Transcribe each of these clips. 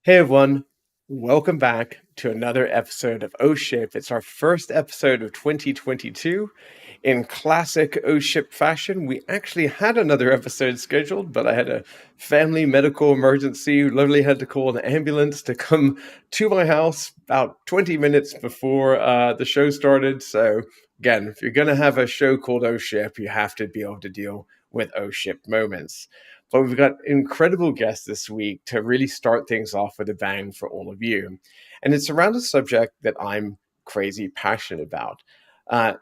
Hey everyone, welcome back to another episode of O Ship. It's our first episode of 2022. In classic O Ship fashion, we actually had another episode scheduled, but I had a family medical emergency. Literally had to call an ambulance to come to my house about 20 minutes before the show started. So, again, if you're going to have a show called O Ship, you have to be able to deal with O Ship moments. But we've got incredible guests this week to really start things off with a bang for all of you. And it's around a subject that I'm crazy passionate about.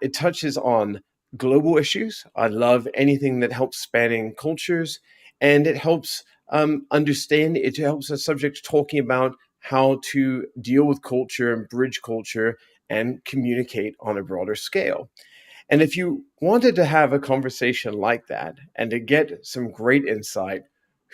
It touches on global issues. I love anything that helps spanning cultures, and it helps understand, it helps a subject talking about how to deal with culture and bridge culture and communicate on a broader scale. And if you wanted to have a conversation like that and to get some great insight,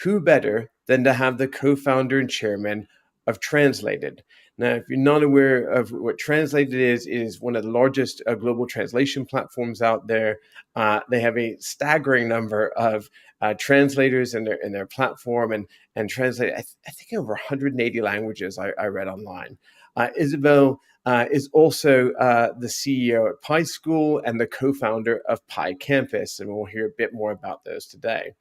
who better than to have the co founder and chairman of Translated? Now, if you're not aware of what Translated is one of the largest global translation platforms out there. They have a staggering number of translators in their platform and translate, I think, over 180 languages I read online. Isabelle is also the CEO at Pi School and the co-founder of Pi Campus, and we'll hear a bit more about those today.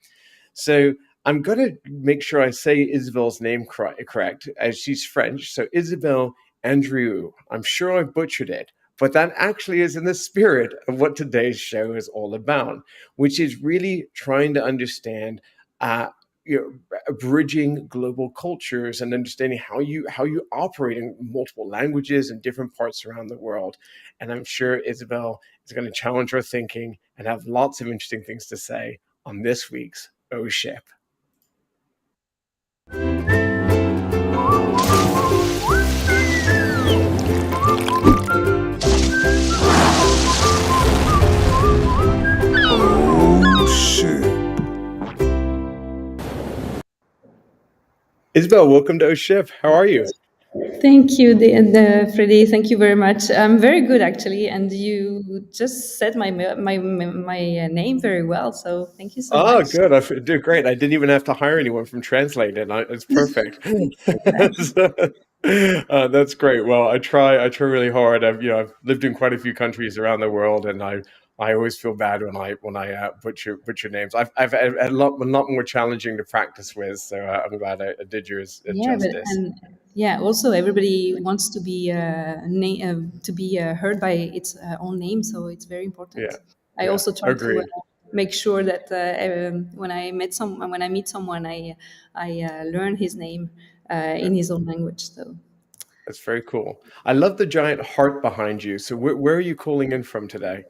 So I'm going to make sure I say Isabelle's name correct, as she's French. So Isabelle Andrieu. I'm sure I butchered it, but that actually is in the spirit of what today's show is all about, which is really trying to understand uh, bridging global cultures and understanding how you operate in multiple languages and different parts around the world. And I'm sure Isabelle is going to challenge our thinking and have lots of interesting things to say on this week's O Ship. Oh shit. Isabelle, welcome to O Ship. How are you? Thank you, Freddie. Thank you very much. I'm very good, actually, and you just said my name very well. So thank you so Oh, much. good. I do great. I didn't even have to hire anyone from Translated. It's perfect. Exactly. That's great. Well, I try really hard. I've lived in quite a few countries around the world, and I always feel bad when I butcher names. I've had a lot more challenging to practice with, so I'm glad I did yours Yeah, but justice. and yeah, also everybody wants to be heard by its own name, so it's very Yeah, important. I yeah, also try to agreed. make sure that when I meet someone, I learn his name Yeah, in his own language. So. that's very cool. I love the giant heart behind you. So where are you calling in from today?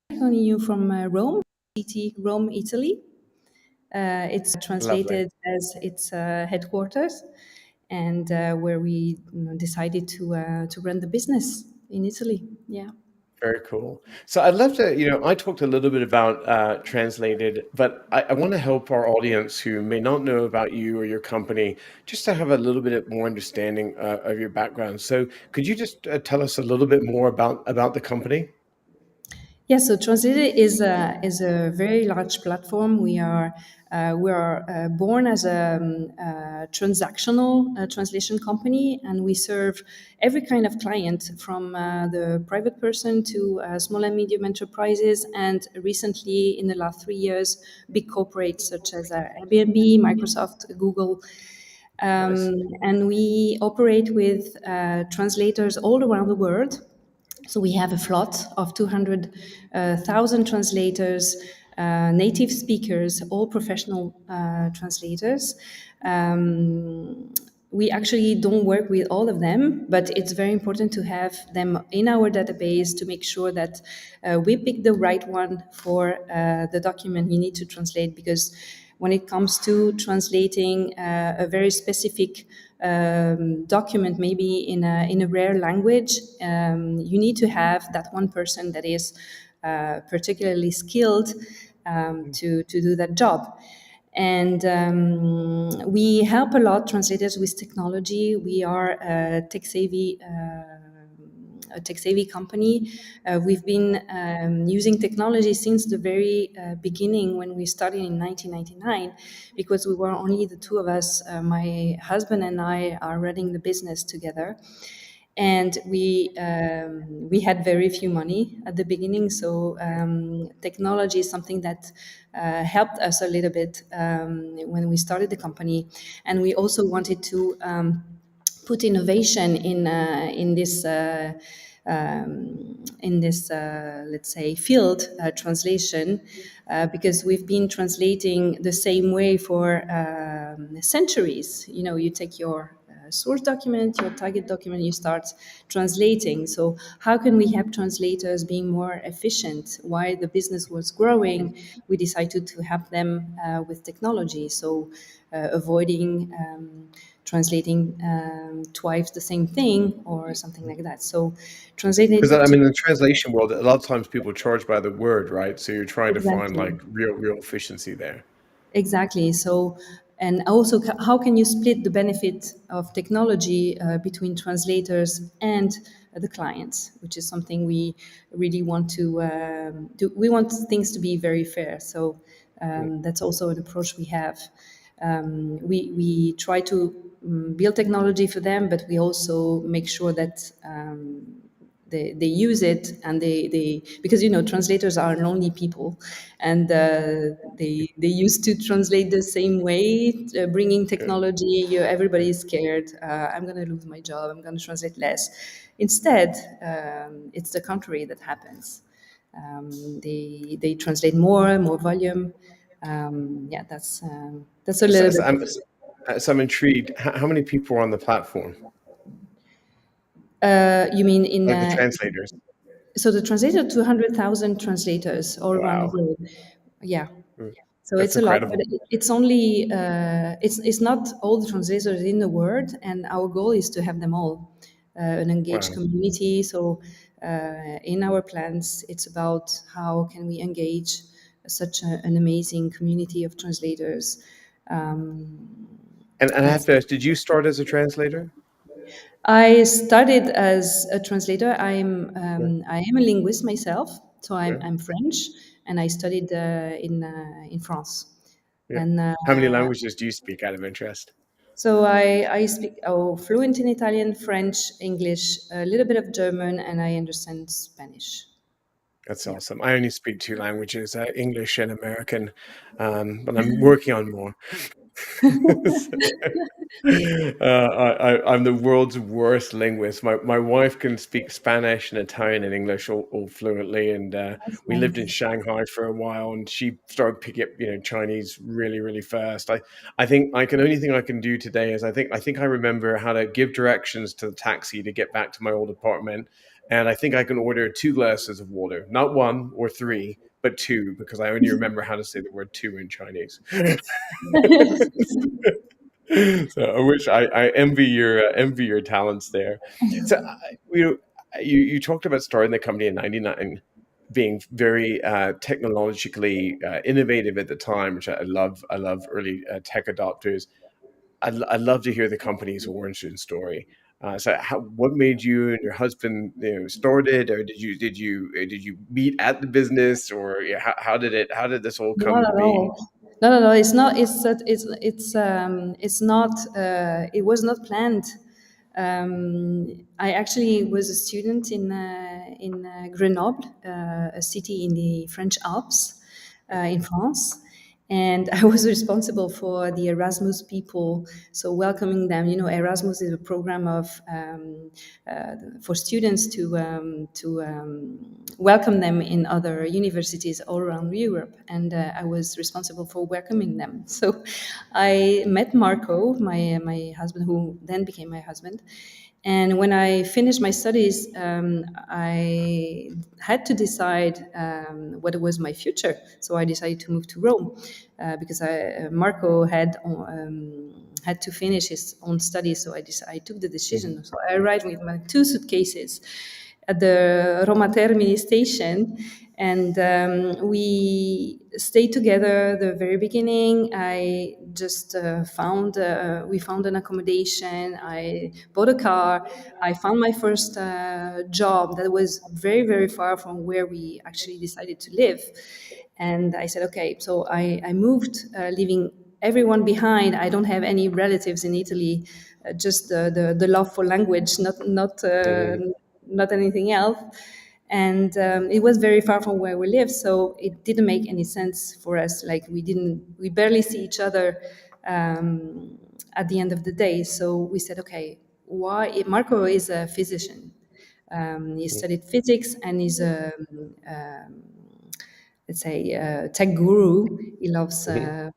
Calling you from Rome, city Rome, Italy. It's Lovely. translated as its headquarters, and where we decided to run the business in Italy. Yeah. Very cool. So I'd love to, I talked a little bit about Translated, but I want to help our audience who may not know about you or your company, just to have a little bit more understanding of your background. So could you just tell us a little bit more about the company? Yeah, so Translated is a very large platform. We are born as a transactional translation company, and we serve every kind of client, from the private person to small and medium enterprises, and recently, in the last 3 years, big corporates such as Airbnb, Microsoft, Google. Nice. And we operate with translators all around the world. So we have a float of 200,000 translators, native speakers, all professional translators. We actually don't work with all of them, but it's very important to have them in our database to make sure that we pick the right one for the document you need to translate, because when it comes to translating a very specific document, maybe in a rare language, you need to have that one person that is particularly skilled to do that job. And we help a lot translators with technology. We are a tech savvy a tech-savvy company. We've been using technology since the very beginning when we started in 1999, because we were only the two of us. My husband and I are running the business together, and we had very few money at the beginning, so technology is something that helped us a little bit when we started the company. And we also wanted to put innovation in this, let's say, field, translation, because we've been translating the same way for centuries. You know, you take your source document, your target document, you start translating. So how can we help translators being more efficient? While the business was growing, we decided to help them with technology. So avoiding translating twice the same thing or something like that. So Because translated I to mean, in the translation world, a lot of times people charge by the word, right? So you're trying to find exactly. like real efficiency there. Exactly. So, and also, how can you split the benefit of technology between translators and the clients, which is something we really want to do. We want things to be very fair. So that's also an approach we have. We try to build technology for them, but we also make sure that they use it, and they because you know translators are lonely people, and they used to translate the same way, bringing Yeah. technology. Everybody is scared. I'm going to lose my job. I'm going to translate less. Instead, it's the contrary that happens. They translate more volume. Yeah, that's a So, little so bit. I'm, so I'm intrigued. How many people are on the platform? You mean in Like the translators? so the translator, 200,000 translators all around the Wow. globe. Yeah. Mm. So That's it's a lot, but incredible. it's only it's not all the translators in the world, and our goal is to have them all, an engaged Wow. community. So in our plans, it's about how can we engage such an amazing community of translators. Um, And I have yes. to ask, did you start as a translator? I studied as a translator. Yeah. I am a linguist myself, so Yeah. I'm French, and I studied in France. Yeah. And How many languages do you speak out of interest? so I speak fluent in Italian, French, English, a little bit of German, and I understand Spanish. That's Yeah. awesome. I only speak two languages, English and American, but I'm working on more. I'm the world's worst linguist. My wife can speak Spanish and Italian and English all fluently, and That's we lived in nice. Shanghai for a while, and she started picking up Chinese really fast. I think I can only thing I can do today is I think I remember how to give directions to the taxi to get back to my old apartment, and I think I can order 2 glasses of water, not one or three, but two, because I only remember how to say the word two in Chinese. So I wish I envy your talents there. So you talked about starting the company in '99, being very technologically innovative at the time, which I love. I love early tech adopters. I'd love to hear the company's origin story. What made you and your husband started, or did you meet at the business, or how did this all come Not to at be? all. Not at all. It's not. It's not. It was not planned. I actually was a student in Grenoble, a city in the French Alps, in France, and I was responsible for the Erasmus people, so welcoming them. You know, Erasmus is a program of for students to welcome them in other universities all around Europe, and I was responsible for welcoming them. So I met Marco, my husband, who then became my husband. And when I finished my studies, I had to decide what was my future. So I decided to move to Rome because Marco had to finish his own studies. So I took the decision. So I arrived with my 2 suitcases at the Roma Termini station, and we stayed together the very beginning. I just found we found an accommodation. I bought a car. I found my first job that was very far from where we actually decided to live. And I said, okay, so I moved, leaving everyone behind. I don't have any relatives in Italy, just the love for language, Mm, not anything else. And it was very far from where we live, so it didn't make any sense for us. Like we barely see each other at the end of the day. So we said, okay, why? Marco is a physician. He mm, studied physics and is a let's say, tech guru. He loves mhm.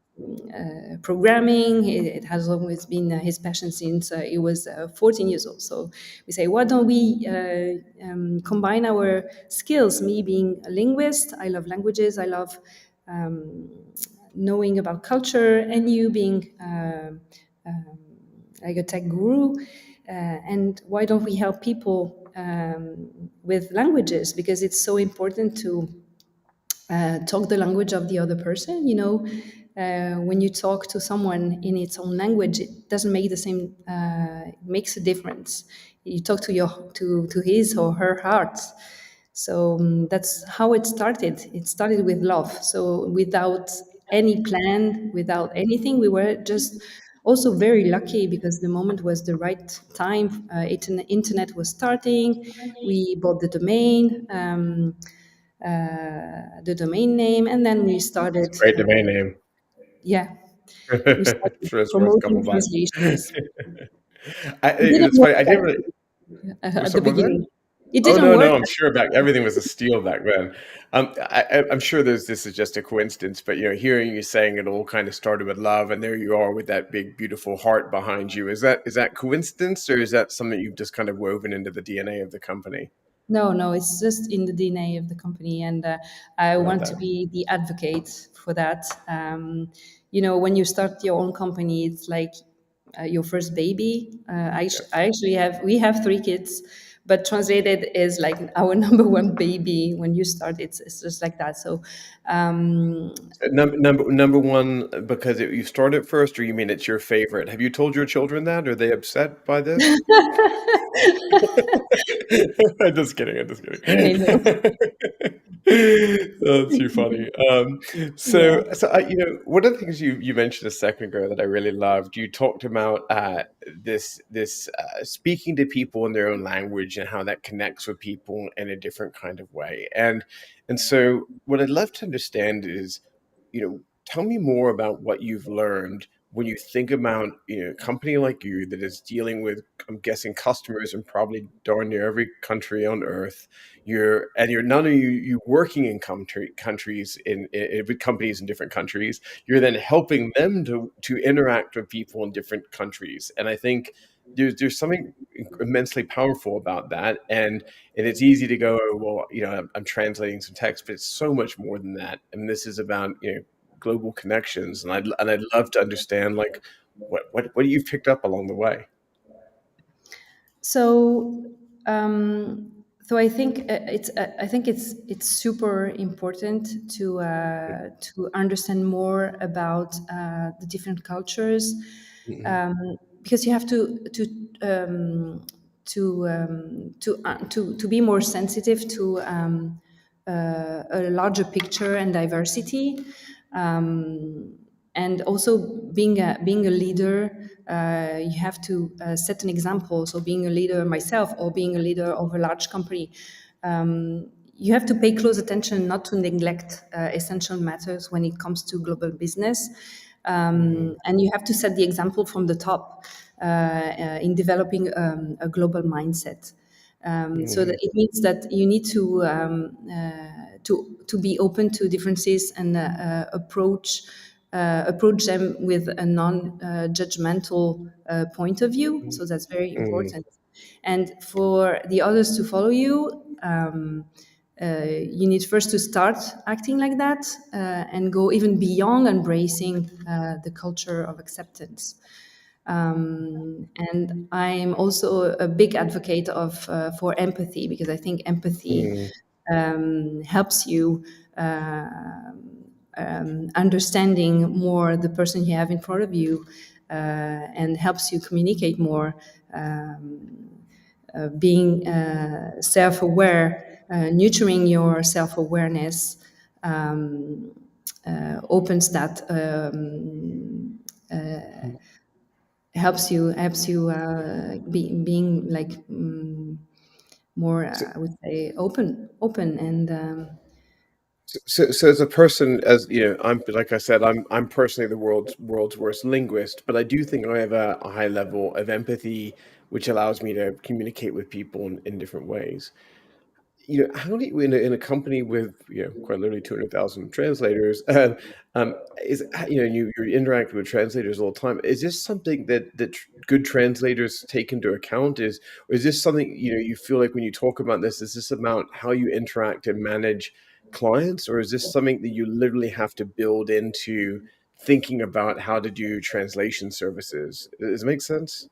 programming. It has always been his passion since he was 14 years old. So we say, why don't we combine our skills? Me being a linguist, I love languages, I love um, knowing about culture, and you being like a tech guru. And why don't we help people with languages? Because it's so important to talk the language of the other person. When you talk to someone in its own language, it doesn't make the same. It makes a difference. You talk to to his or her heart. So that's how it started. It started with love. So without any plan, without anything, we were just also very lucky because the moment was the right time. Internet was starting. We bought the domain name, and then we started. Great domain name. Yeah, we started Sure, it's worth a couple promoting bucks. translations. I, It didn't it's work funny. I didn't really. at the What was that? beginning. It Oh didn't no, work. no, I'm sure back everything was a steal back then. I'm sure this is just a coincidence, but hearing you saying it all kind of started with love, and there you are with that big, beautiful heart behind you. Is that coincidence, or is that something you've just kind of woven into the DNA of the company? No, no, it's just in the DNA of the company, and I I love want to that. be the advocate for that. When you start your own company, it's like your first baby. Yes. I actually we have 3 kids, but translated is like our number one baby. When you start, it's just like that. So um, Number one, because you started first, or you mean it's your favorite? Have you told your children that? Are they upset by this? I'm just kidding. I'm just I know. kidding. That's too funny. Yeah. One of the things you mentioned a second ago that I really loved, you talked about this speaking to people in their own language and how that connects with people in a different kind of way. And so, what I'd love to understand is, tell me more about what you've learned when you think about a company like you that is dealing with, I'm guessing, customers in probably darn near every country on earth. You're not only you working in countries with companies in different countries, you're then helping them to interact with people in different countries. And I think there's something immensely powerful about that. And it's easy to go, "Oh, well, I'm translating some text," but it's so much more than that. And this is about global connections, and I'd love to understand, like, what you've picked up along the way. So, so I think it's super important to understand more about the different cultures, Mhm, um, because you have to be more sensitive to a larger picture and diversity. Um, and also being a leader, you have to set an example. So being a leader myself or being a leader of a large company, you have to pay close attention not to neglect essential matters when it comes to global business. mhm, And you have to set the example from the top in developing a global mindset. So that mhm, it means that you need to be open to differences and approach them with a non-judgmental point of view. So that's very mhm, important. And for the others to follow you, you need first to start acting like that and go even beyond embracing the culture of acceptance. And I'm also a big advocate of for empathy, because I think empathy Mm, helps you understanding more the person you have in front of you, and helps you communicate more. Being self-aware, nurturing your self-awareness opens that, helps you being like, more, so, I would say, open and so as a person, as you know, I'm like I said, I'm personally the world's worst linguist, but I do think I have a high level of empathy, which allows me to communicate with people in different ways. You know, how do you in a company with, you know, quite literally 200,000 translators, is you know, you interact with translators all the time. Is this something that good translators take into account? Is or is this something, you know, you feel like when you talk about this, is this about how you interact and manage clients, or is this something that you literally have to build into thinking about how to do translation services? Does it make sense?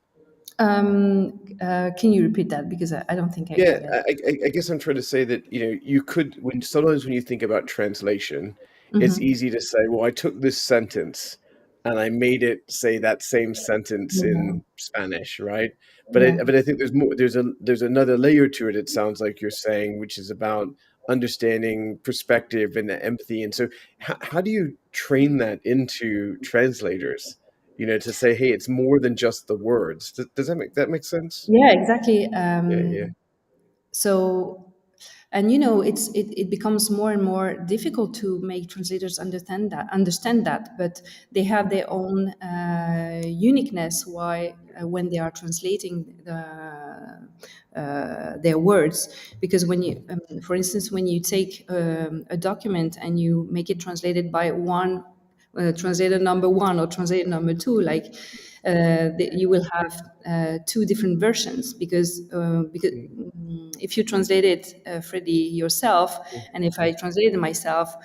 can you repeat that, because I don't think I Yeah, got it. I guess I'm trying to say that, you know, you could when sometimes when you think about translation, it's easy to say, well, I took this sentence and I made it say that same sentence Yeah, in Spanish, right? yeah. But I think there's more there's another layer to it, it sounds like you're saying, which is about understanding perspective and empathy. And so how do you train that into translators? You know, to say, hey, it's more than just the words. Does that make sense? Yeah, exactly. Yeah, yeah. So, and you know, it becomes more and more difficult to make translators understand that, but they have their own uniqueness, why when they are translating their words. Because when you, for instance, when you take a document and you make it translated by one translator number one or translator number two, like, you will have two different versions, because if you translated Freddie yourself, and if I translated myself,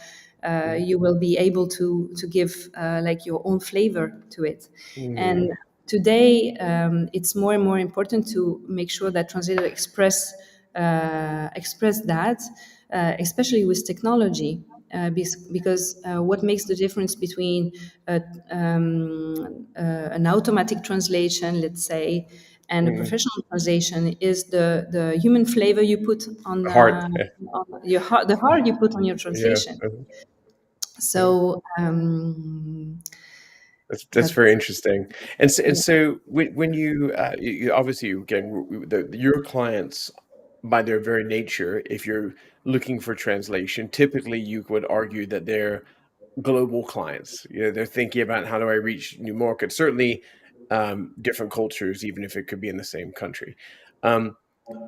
Mhm, you will be able to give like your own flavor to it. And mhm, today, it's more and more important to make sure that translators express that, especially with technology. Because what makes the difference between an automatic translation, let's say, and a mhm. professional translation is the human flavor you put on, Heart. on your heart, the heart you put on your Yeah, translation. yeah. So That's very that's interesting. And yeah. so when you, you obviously again your clients by their very nature, if you're looking for translation, typically you would argue that they're global clients. You know, they're thinking about how do I reach new markets, certainly different cultures, even if it could be in the same country. Um,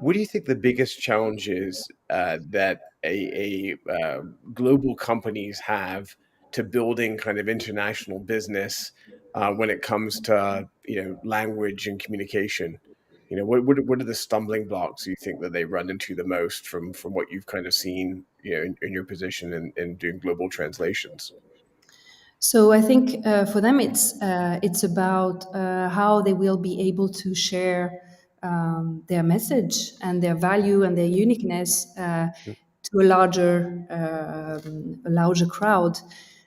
what do you think the biggest challenge is that global companies have to building kind of international business when it comes to, you know, language and communication? You know, what are the stumbling blocks you think that they run into the most from what you've kind of seen, you know, in your position in doing global translations? So I think for them it's about how they will be able to share their message and their value and their uniqueness to a larger crowd.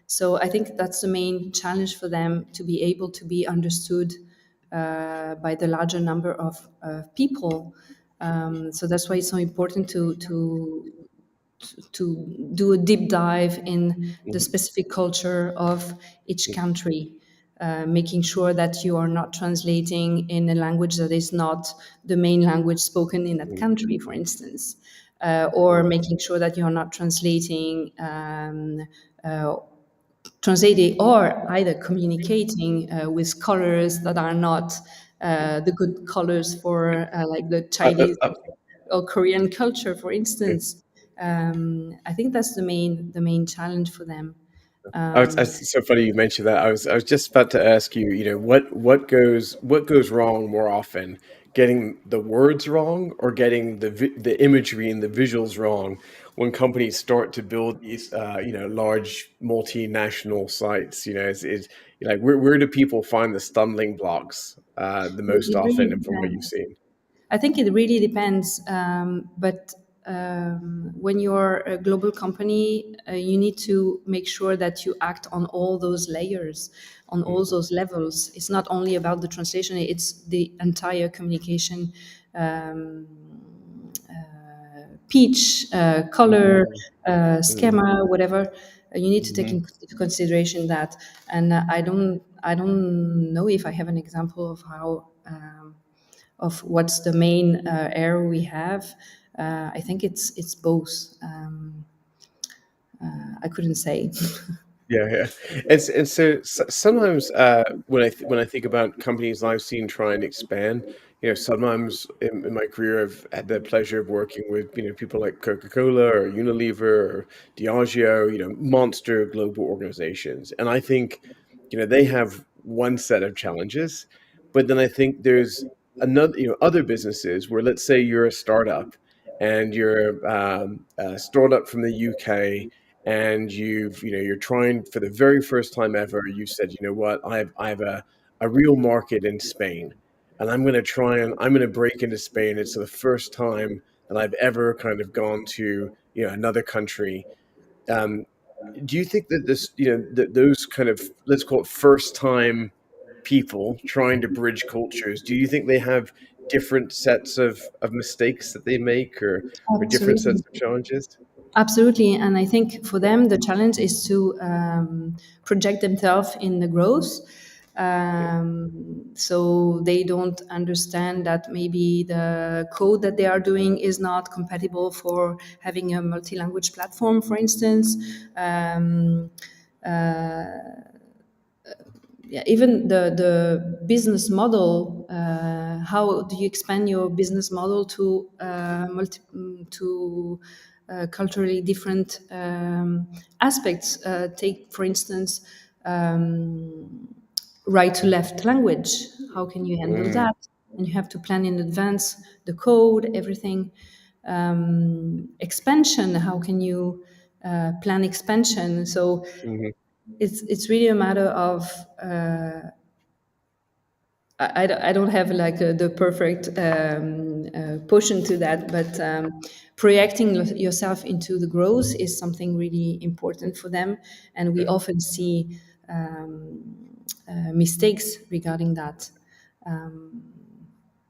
So I think that's the main challenge for them, to be able to be understood by the larger number of people. So that's why it's so important to do a deep dive in the Mhm, specific culture of each country, making sure that you are not translating in a language that is not the main language spoken in that mhm, country, for instance, or mhm, making sure that you are not translating or either communicating with colors that are not the good colors for like the Uh, uh, Chinese uh, or Korean culture, for yeah. instance. I think that's the main challenge for them. It's so funny you mentioned that. I was just about to ask you, you know, what goes wrong more often, getting the words wrong or getting the imagery and the visuals wrong when companies start to build these, large multinational sites. It's like where do people find the stumbling blocks the most It really often, and from what you've depends. seen? I think it really depends. But when you're a global company, you need to make sure that you act on all those layers, on all Mm, those levels. It's not only about the translation; it's the entire communication, um, pitch, color, mm, mm, schema, whatever. You need to take mhm. into consideration that. And I don't know if I have an example of how. Of what's the main error we have. I think it's both. I couldn't say. Yeah, yeah. And so sometimes when I think about companies I've seen try and expand, sometimes in my career I've had the pleasure of working with people like Coca-Cola or Unilever or Diageo, monster global organizations, and I think they have one set of challenges, but then I think there's another other businesses where, let's say you're a startup and you're a startup from the UK, and you're trying for the very first time ever. You said, you know what, I have a real market in Spain, and I'm going to break into Spain. It's the first time that I've ever kind of gone to another country. um, do you think that that those kind of, let's call it, first time people trying to bridge cultures, do you think they have different sets of mistakes that they make, or different sets Absolutely. of challenges? Absolutely, and I think for them the challenge is to project themselves in the growth. Yeah. So they don't understand that maybe the code that they are doing is not compatible for having a multi-language platform, for instance. Um, yeah, even the business model. How do you expand your business model to culturally different aspects? Take, for instance, right to left language. How can you handle Mm, that? And you have to plan in advance the code, everything. Expansion. How can you plan expansion? So mhm. it's really a matter of I don't have like the perfect potion to that, but projecting yourself into the growth is something really important for them, and we Yeah. often see mistakes regarding that.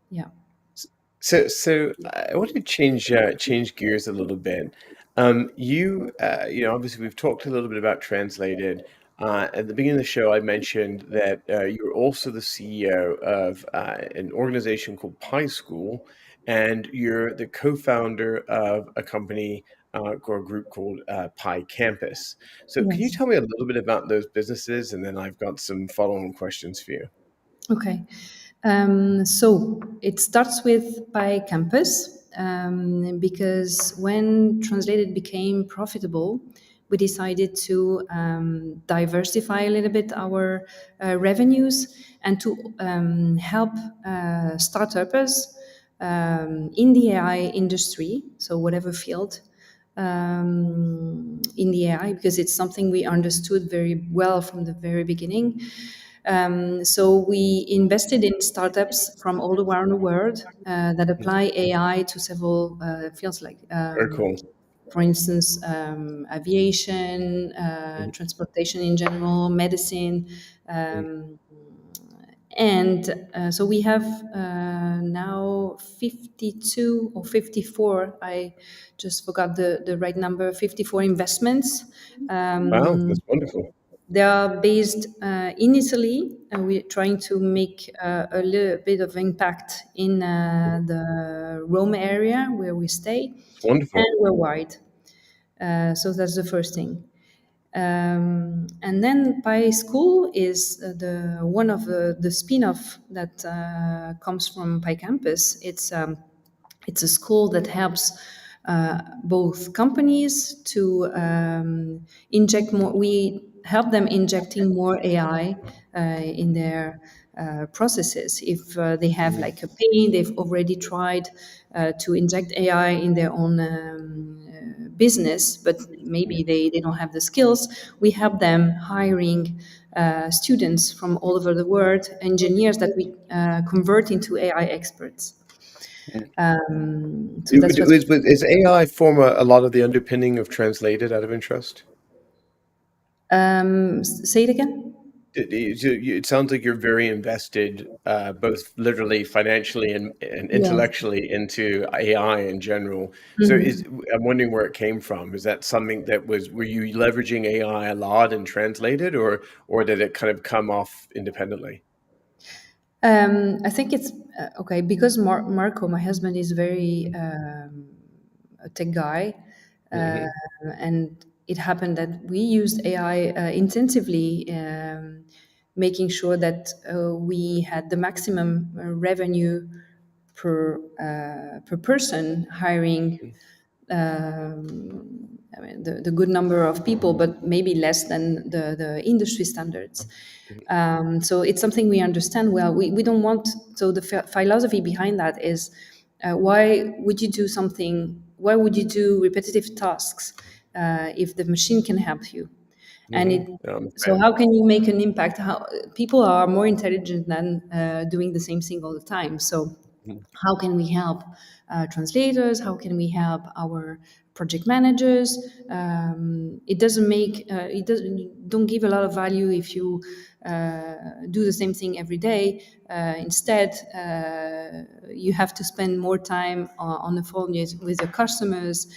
Yeah. So I want to change gears a little bit. Obviously we've talked a little bit about Translated. At the beginning of the show, I mentioned that you're also the CEO of an organization called Pi School, and you're the co-founder of a company or a group called Pi Campus. So can you Yes. tell me a little bit about those businesses, and then I've got some follow-on questions for you. Okay. So it starts with by campus because when Translated became profitable, we decided to diversify a little bit our revenues and to help startups in the AI industry, so whatever field in the AI, because it's something we understood very well from the very beginning. So we invested in startups from all around the world that apply AI to several fields, like, Very cool. for instance, aviation, Mhm. transportation in general, medicine. Um, and so we have now 52 or 54, I just forgot the right number, 54 investments. Wow, that's wonderful. They are based in Italy, and we're trying to make a little bit of impact in the Rome area where we stay, It's wonderful. and worldwide. So that's the first thing. And then Pi School is the one of the spin-off that comes from Pi Campus. It's a school that helps both companies to inject more. We help them injecting more AI in their processes. If they have Mhm. like a pain, they've already tried to inject AI in their own business, but maybe they don't have the skills. We help them hiring students from all over the world, engineers that we convert into AI experts. So that's what. Is AI form a lot of the underpinning of Translated out of interest? Say it again. It sounds like you're very invested, both literally, financially, and Yeah. intellectually into AI in general. So Mhm. I'm wondering where it came from. Is that something that were you leveraging AI a lot and Translated, or did it kind of come off independently? I think it's okay because Marco, my husband, is very a tech guy, uh, Hmm. and it happened that we used AI intensively, making sure that we had the maximum revenue per person, hiring I mean, the good number of people, but maybe less than the industry standards. So it's something we understand well. We don't want, so the philosophy behind that is why would you do something, why would you do repetitive tasks if the machine can help you? And Hmm. it, I'm a so fan. how can you make an impact? How people are more intelligent than doing the same thing all the time. So Mhm. how can we help translators? How can we help our project managers? It doesn't make it doesn't don't give a lot of value if you do the same thing every day. Instead, you have to spend more time on the phone with the customers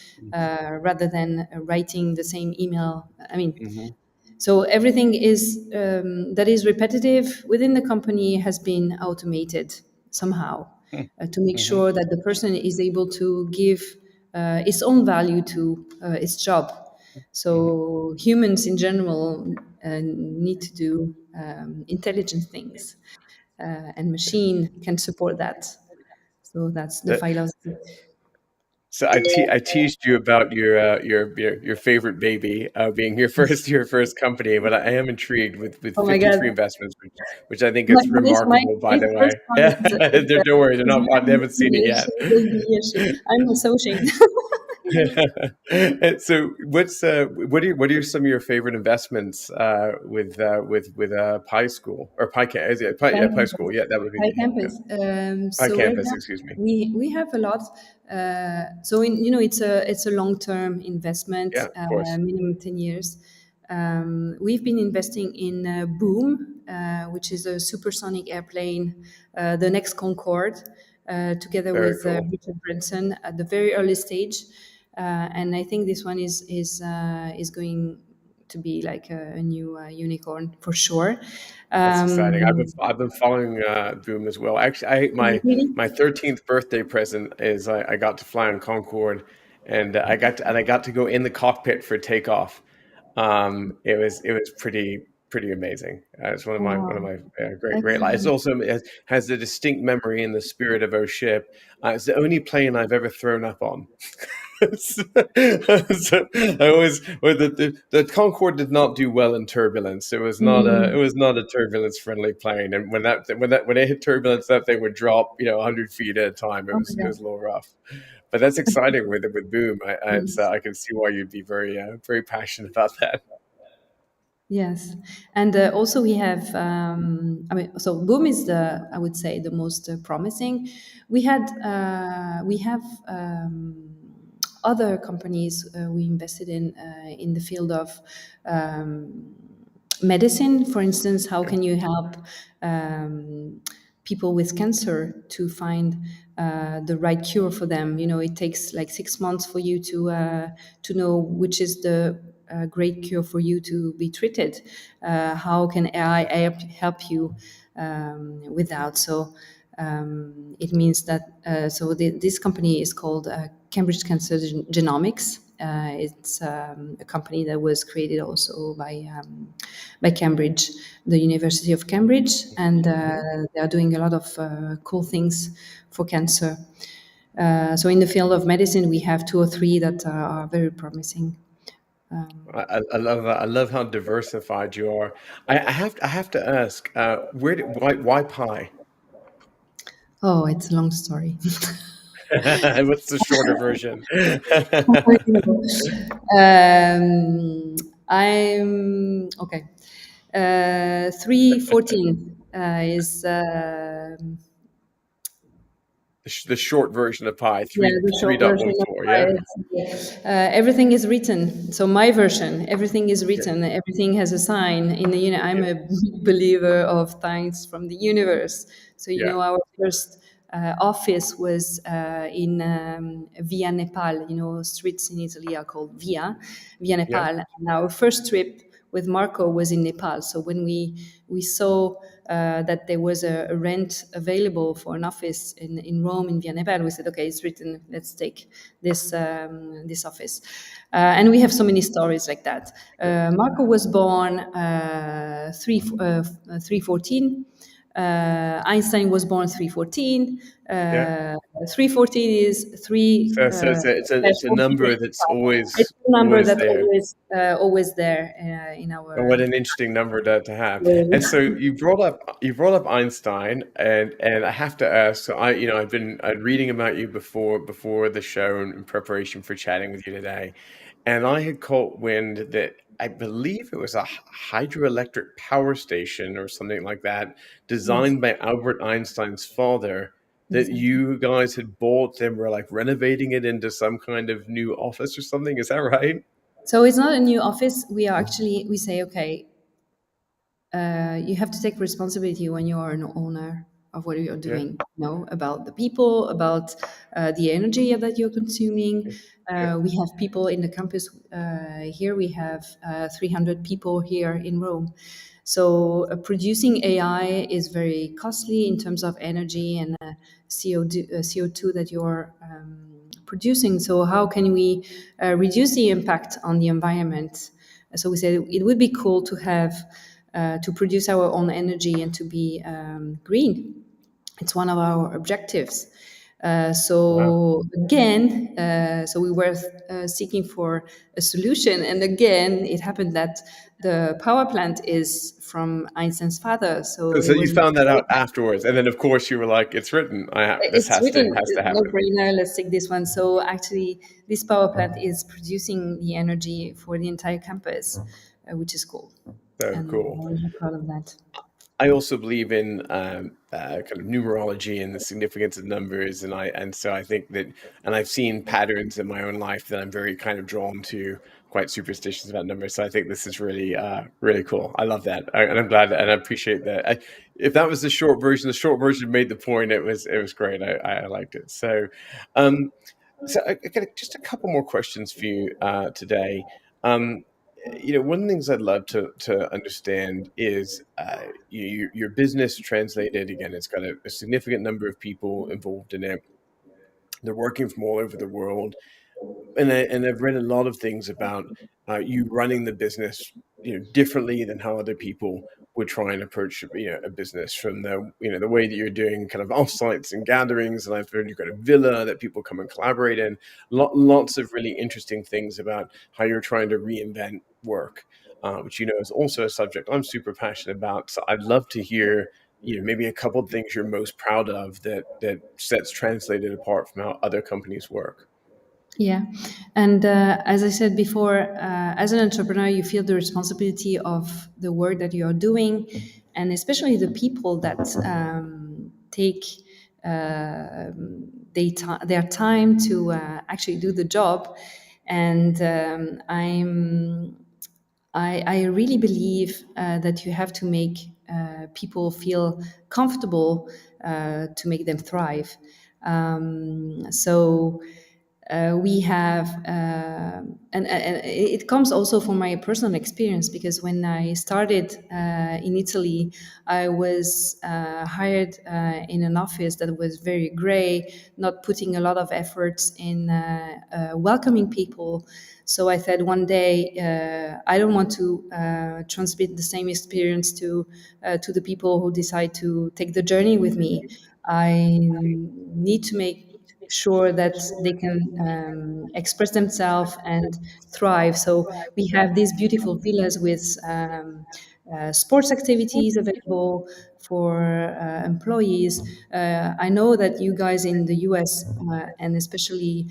rather than writing the same email. I mean, Mhm. so everything is that is repetitive within the company has been automated somehow to make Mhm. sure that the person is able to give its own value to its job. Mhm. So humans in general need to do intelligent things, and machine can support that. So that's the That philosophy. So I teased you about your favorite baby being your first company, but I am intrigued with Oh my God. 53 investments, which I think is remarkable, by My the first way. one Don't worry, they're is not. They married haven't to seen it me. yet. She will be. I'm associate. And so, what are some of your favorite investments with Pi School or Pi Cam? Is it Pi, Pi yeah, Pi campus. School? Yeah, that would be Pi the yeah. campus. Pi So right Campus, now excuse me. we have a lot. So it's a long term investment, Yeah, of course. minimum 10 years. We've been investing in Boom, which is a supersonic airplane, the next Concorde, together Very with cool. Richard Branson at the very early stage. And I think this one is going to be like a new unicorn for sure. That's exciting. Um, I've been following Boom as well. Actually, really? my 13th birthday present is I got to fly on Concorde, and I got to go in the cockpit for takeoff. It was pretty amazing. It's one of Wow, my great lives. It's excellent. also has a distinct memory in the spirit of O ship. It's the only plane I've ever thrown up on. So I always, well, the Concorde did not do well in turbulence. It Mm. was not a turbulence friendly plane. And when it hit turbulence, that thing would drop 100 feet at a time. Oh my It was God. a little rough. But that's exciting with Boom. Yes. I can see why you'd be very passionate about that. Yes, and also we have. I mean, so Boom is I would say, the most promising. We have other companies we invested in the field of um, medicine. For instance, how Yeah. can you help people with cancer to find the right cure for them? You know, it takes like 6 months for you to know which is the great cure for you to be treated. How can AI help you with that? So it means that this company is called Cambridge Cancer Genomics. It's a company that was created also by Cambridge, the University of Cambridge, and Mhm. they are doing a lot of cool things for cancer. So in the field of medicine, we have two or three that are very promising. I love how diversified you are. I have to ask, why pie? Oh, it's a long story. What's the shorter version? um, I'm okay. 314 is The short version of pi, yeah, three the three short dot version one of four. Yeah, everything is written. So my version, everything is yeah, written. Everything has a sign in the I'm yeah, a big believer of signs from the universe. So yeah, our first office was in Via Nepal. Streets in Italy are called Via yeah. Nepal. And our first trip with Marco was in Nepal. So when we saw that there was a rent available for an office in Rome in Via Nepal, we said, okay, it's written. Let's take this office. And we have so many stories like that. Marco was born 314. Einstein was born 314. Yeah. 314 is three So it's a 14 number that's it's always a number always that's there. always there in And what our. an interesting number to have. And so you brought up Einstein, and I have to ask. So I've been reading about you before the show and in preparation for chatting with you today, and I had caught wind that I believe it was a hydroelectric power station or something like that, Yes, designed by Albert Einstein's father. That exactly. you guys had bought and were like renovating it into some kind of new office or something. Is that right? So it's not a new office. We say, okay, you have to take responsibility when you are an owner of what you're Yeah. doing. About the people, about the energy that you're consuming. Yeah. Yeah. We have people in the campus here. We have 300 people here in Rome. So producing AI is very costly in terms of energy and CO2 that you're producing. So how can we reduce the impact on the environment? So we said it would be cool to have to produce our own energy and to be green. It's one of our objectives. Wow. So again, so we were seeking for a solution, and again, it happened that the power plant is from Einstein's father. So So it you was found that out afterwards, and then of course you were like, "It's written. This it's has to written, has to no happen." brainer. Let's take this one. So actually, this power plant is producing the energy for the entire campus, which is cool, So and cool. I'm really proud of that. I also believe in kind of numerology and the significance of numbers, and so I think that, and I've seen patterns in my own life that I'm very kind of drawn to, quite superstitious about numbers. So I think this is really cool. I love that, and I'm glad and I appreciate that. If that was the short version made the point. It was great. I liked it. Um, so I got just a couple more questions for you today. Um, one of the things I'd love to understand is your business translated. Again, it's got a significant number of people involved in it. They're working from all over the world, and I've read a lot of things about you running the business, differently than how other people would try and approach, a business from the way that you're doing kind of offsites and gatherings. And I've heard you've got a villa that people come and collaborate in. Lots of really interesting things about how you're trying to reinvent work, which is also a subject I'm super passionate about. So I'd love to hear. Maybe a couple of things you're most proud of that sets Translated apart from how other companies work. Yeah. And as I said before, as an entrepreneur, you feel the responsibility of the work that you are doing, and especially the people that take their time to actually do the job. And I really believe that you have to make people feel comfortable to make them thrive. So we have and it comes also from my personal experience, because when I started in Italy, I was hired in an office that was very gray, not putting a lot of efforts in welcoming people. So I said one day, I don't want to transmit the same experience to the people who decide to take the journey with me. I need to make sure that they can express themselves and thrive. So we have these beautiful villas with sports activities available for employees. I know that you guys in the US and especially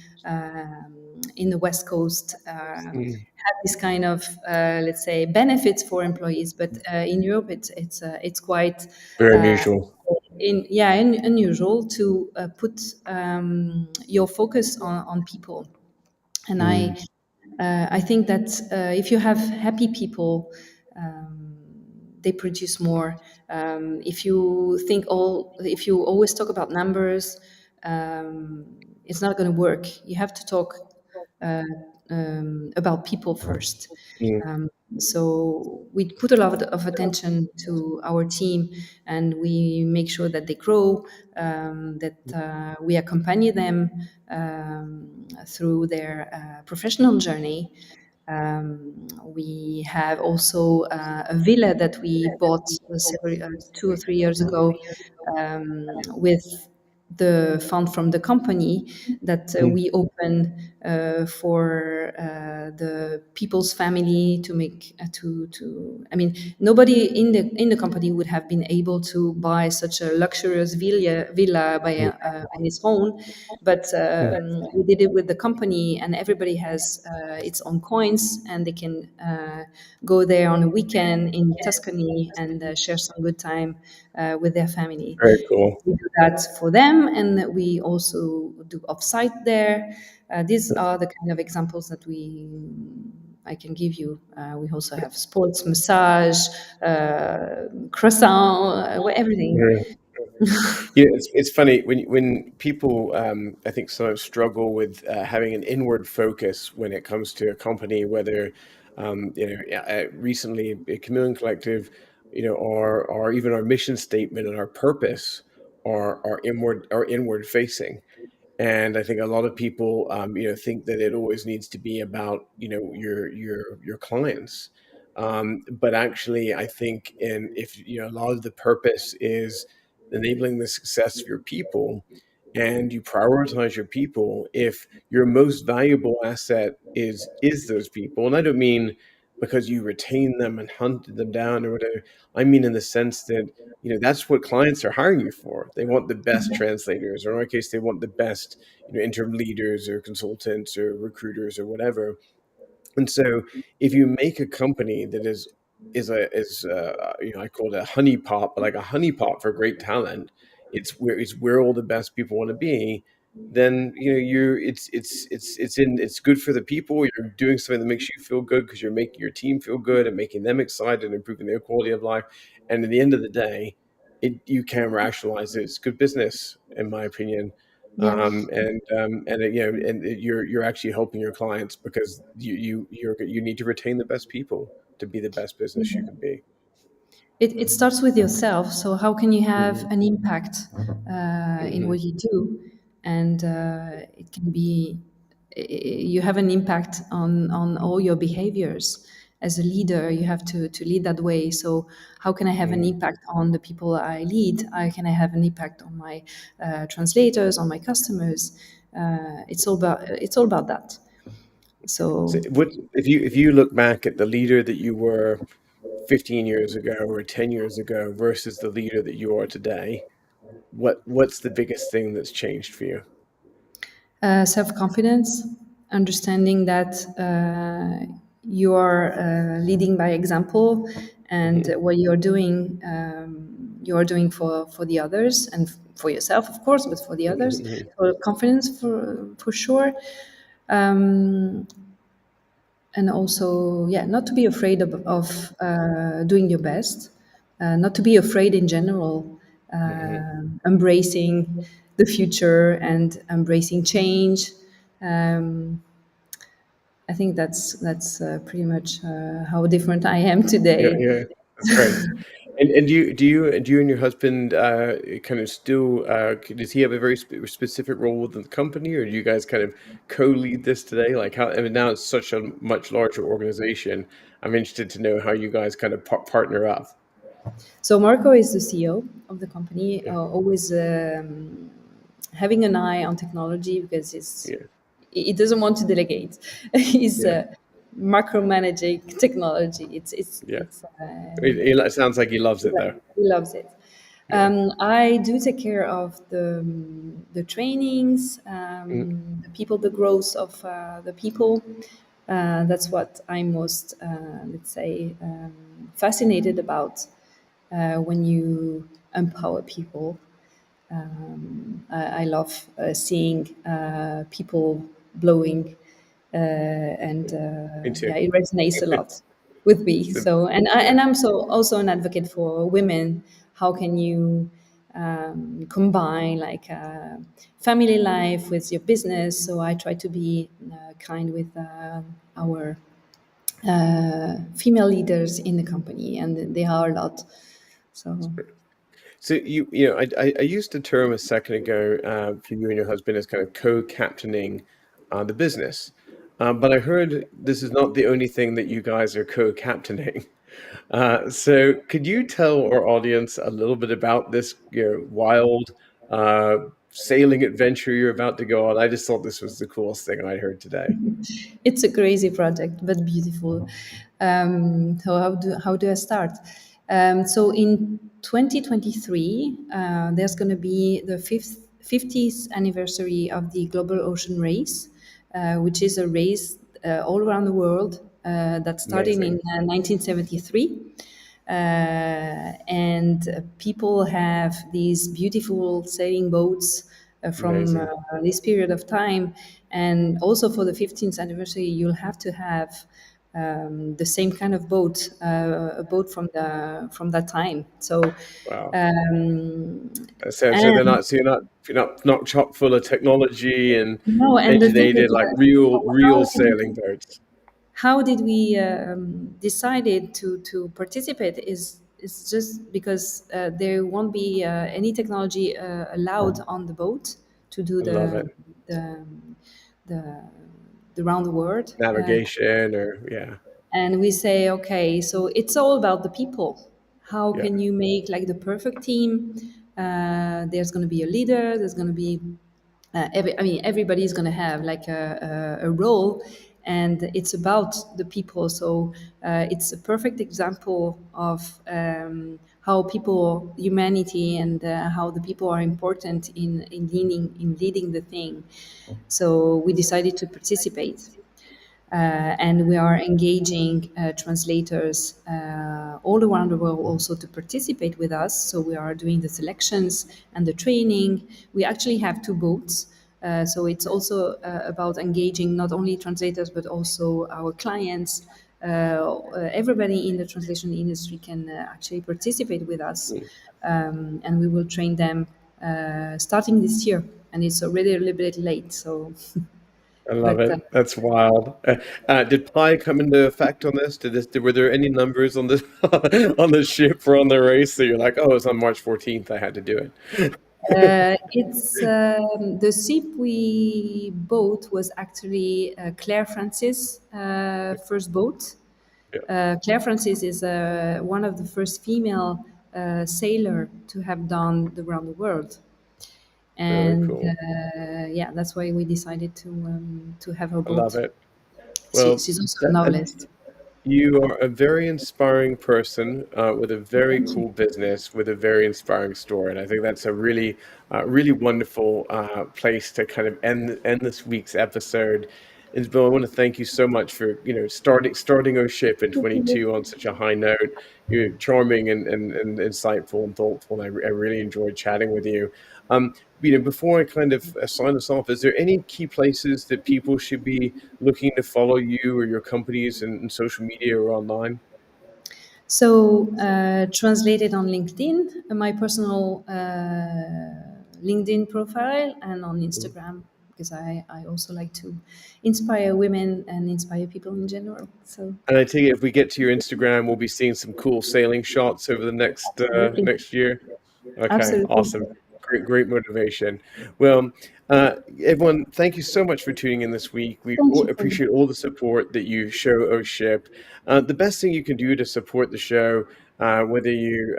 in the West Coast Mm. have this kind of, let's say, benefits for employees, but in Europe it's quite Very uh, unusual. unusual to put your focus on people. And Mm. I think that if you have happy people, they produce more. If you always talk about numbers, it's not going to work. You have to talk uh, about people first. Mm. Um, so we put a lot of attention to our team, and we make sure that they grow, that we accompany them through their professional journey. We have also a villa that we bought 2 or 3 years ago with the fund from the company that Mm. we open for the people's family to make to I mean, nobody in the company would have been able to buy such a luxurious villa on its own, but Mm. we did it with the company, and everybody has its own coins, and they can go there on a weekend in Tuscany and share some good time with their family. Very cool. We do that for them, and we also do offsite there. These are the kind of examples that I can give you. We also have sports, massage, croissant, everything. Yeah. Yeah, it's funny when people I think sometimes struggle with having an inward focus when it comes to a company, whether yeah, recently at Chameleon Collective, or even our mission statement and our purpose are inward facing. And I think a lot of people, think that it always needs to be about, your clients. But actually, I think, if a lot of the purpose is enabling the success of your people, and you prioritize your people, if your most valuable asset is those people, and I don't mean because you retain them and hunted them down or whatever. I mean in the sense that that's what clients are hiring you for. They want the best translators, or in our case, they want the best interim leaders or consultants or recruiters or whatever. And so, if you make a company that is I call it a honeypot, but like a honeypot for great talent, it's where all the best people want to be. Then you're it's good for the people. You're doing something that makes you feel good because you're making your team feel good and making them excited and improving their quality of life. And at the end of the day, you can rationalize it. It's good business, in my opinion. Yeah. You're actually helping your clients because you need to retain the best people to be the best business you can be. It starts with yourself. So how can you have Mhm, an impact in mhm, what you do? And it can be you have an impact on all your behaviors. As a leader, you have to lead that way. So how can I have an mhm. impact on the people I lead? How can I have an impact on my translators, on my customers? It's all about that. So, So what if you look back at the leader that you were 15 years ago or 10 years ago versus the leader that you are today? What's the biggest thing that's changed for you? self confidence, understanding that you are leading by example, and Hmm. what you are doing for the others and for yourself, of course, but for the others. Hmm. So confidence for sure. Um, and also, yeah, not to be afraid of doing your best, not to be afraid in general, Hmm. embracing the future and embracing change. um, I think that's pretty much how different I am Yeah, today. yeah, that's great. And do you and your husband kind of still does he have a very specific role within the company, or do you guys kind of co-lead this today? Like how, I mean, now it's such a much larger organization. I'm interested to know how you guys kind of partner up. So Marco is the CEO of the company, Yeah, always having an eye on technology because yeah, he doesn't want to delegate. he's yeah. micromanaging technology. Yeah. It's It sounds like he loves it though. he loves it. Yeah. I do take care of the trainings, Mm, the people, the growth of the people. That's what I'm most, let's say, fascinated about when you empower people. I love seeing people blowing, and me too. yeah, it resonates a lot with me. So, So, yeah. and I'm so also an advocate for women. How can you combine like family life with your business? So I try to be kind with our female leaders in the company, and they are a lot. So So I used the term a second ago for you and your husband as kind of co-captaining the business, but I heard this is not the only thing that you guys are co-captaining. So could you tell our audience a little bit about this, wild uh, sailing adventure you're about to go on? I just thought this was the coolest thing I heard today. it's a crazy project, but beautiful. So how do I start? So in 2023, there's going to be the 50th anniversary of the Global Ocean Race, which is a race all around the world that started in Amazing, 1973. And people have these beautiful sailing boats from amazing. this period of time. And also for the 15th anniversary, you'll have to have the same kind of boat, a boat from that time. So, Wow. um, So they're and not, so you're not chock full of technology and no, and the thing engineered is, like real how sailing boats. did we decided to participate is just because there won't be any technology allowed on the boat to do I love it. the the, the round the world. Navigation or yeah, And we say, okay, so it's all about the people. How yeah, can you make like the perfect team? There's going to be a leader. There's going to be I mean, everybody's going to have like a role, and it's about the people. So it's a perfect example of how people, humanity, and how the people are important in leading the thing. So we decided to participate. And we are engaging translators all around the world also to participate with us. So we are doing the selections and the training. We actually have two boats. So it's also about engaging not only translators but also our clients. Everybody in the translation industry can actually participate with us, mm, and we will train them starting this year. And it's already a little bit late. So, I love but it. That's wild. Did pi come into effect on this? Were there any numbers on the on the ship or on the race that you're like, oh, it's on March 14th, I had to do it. It's the ship we bought was actually Claire Francis' first boat. Yeah, Claire Francis is one of the first female sailor to have done the round the world, very and cool. yeah, that's why we decided to have her I love boat. it. Well, She's also a that, novelist. you are a very inspiring person with a very Thank you. cool business with a very inspiring story, and I think that's a really wonderful place to kind of end this week's episode. Isabel, I want to thank you so much for starting our ship in 22 on such a high note. You're charming and insightful and thoughtful, and I really enjoyed chatting with you. Um, before I kind of sign us off, is there any key places that people should be looking to follow you or your companies in social media or online? So, translated on LinkedIn, my personal LinkedIn profile, and on Mhm. Instagram, because I also like to inspire women and inspire people in general. So, And I take it if we get to your Instagram, we'll be seeing some cool sailing shots over the absolutely. next year. Okay, Absolutely. awesome. Great motivation. Well, everyone, thank you so much for tuning in this week. We Thank you for appreciate all the support that you show OShip. The best thing you can do to support the show, whether you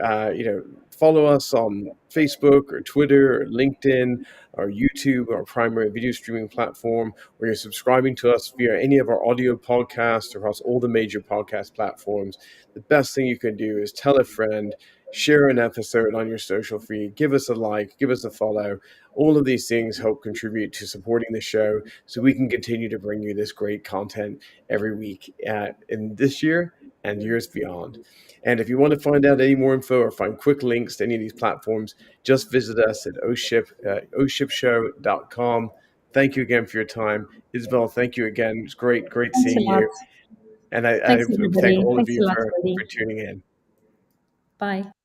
follow us on Facebook or Twitter or LinkedIn or YouTube, our primary video streaming platform, or you're subscribing to us via any of our audio podcasts across all the major podcast platforms, the best thing you can do is tell a friend, share an episode on your social feed, give us a like, give us a follow. All of these things help contribute to supporting the show so we can continue to bring you this great content every week in this year and years beyond. And if you want to find out any more info or find quick links to any of these platforms, just visit us at oshipshow.com. Thank you again for your time. Isabel, thank you again. It's great Thanks a seeing lot. you. And I Thanks, thank everybody. all of Thanks you a lot, for Freddie. tuning in. Bye.